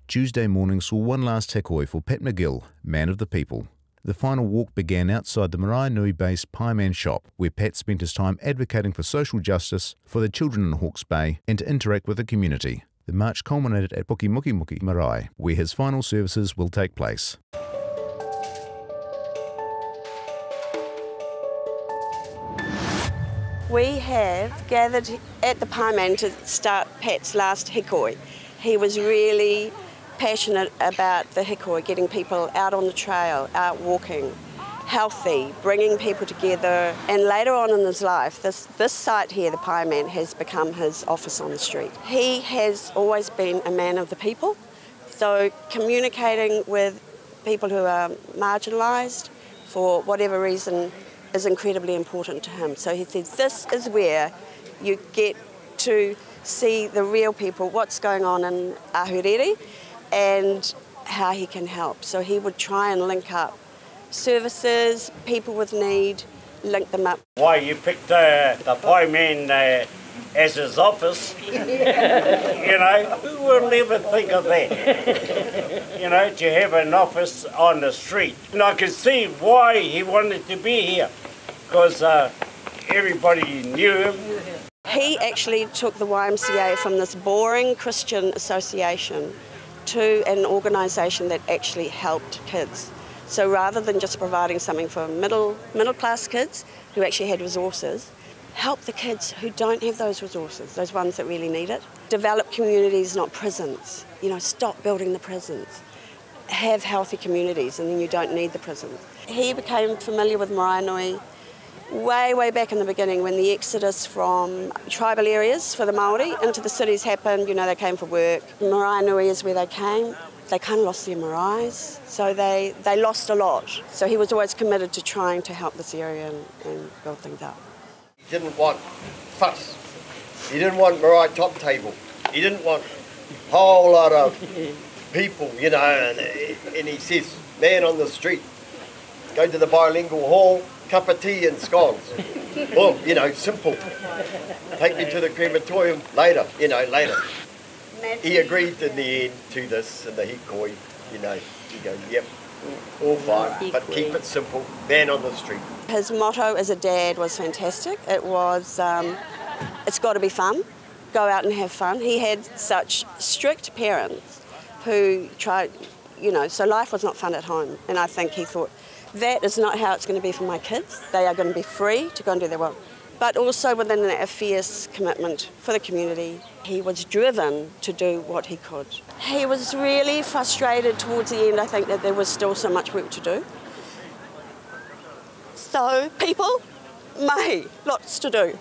Tuesday morning saw one last hikoi for Pat Magill, man of the people. The final walk began outside the Maraenui-based Pieman shop, where Pat spent his time advocating for social justice for the children in Hawke's Bay and to interact with the community. The march culminated at Pukemokimoki Marae, where his final services will take place. We have gathered at the Pieman to start Pat's last hikoi. He was really passionate about the hikoi, getting people out on the trail, out walking, healthy, bringing people together. And later on in his life, this site here, the Pieman, has become his office on the street. He has always been a man of the people, so communicating with people who are marginalised for whatever reason is incredibly important to him. So he says this is where you get to see the real people, what's going on in Ahuriri, and how he can help. So he would try and link up services, people with need, link them up. Why you picked the Pieman as his office, you know, who will ever think of that? You know, to have an office on the street. And I can see why he wanted to be here, because everybody knew him. He actually took the YMCA from this boring Christian association to an organisation that actually helped kids. So rather than just providing something for middle class kids who actually had resources, help the kids who don't have those resources, those ones that really need it. Develop communities, not prisons. You know, stop building the prisons. Have healthy communities and then you don't need the prisons. He became familiar with Maraenui way back in the beginning when the exodus from tribal areas for the Māori into the cities happened. You know, they came for work. Maraenui is where they came. They kind of lost their maraes, so they lost a lot. So he was always committed to trying to help this area and build things up. He didn't want fuss. He didn't want marae top table. He didn't want a whole lot of people, you know, and he says, man on the street, go to the bilingual hall, cup of tea and scones. Well, you know, simple. Take me to the crematorium later, you know, later. He agreed in the end to this and the hikoi, you know. He goes, yep, all fine, but keep it simple, man on the street. His motto as a dad was fantastic. It was, it's got to be fun, go out and have fun. He had such strict parents who tried, you know, so life was not fun at home. And I think he thought, that is not how it's going to be for my kids. They are going to be free to go and do their work. But also within a fierce commitment for the community, he was driven to do what he could. He was really frustrated towards the end, I think, that there was still so much work to do. So, people, mahi, lots to do.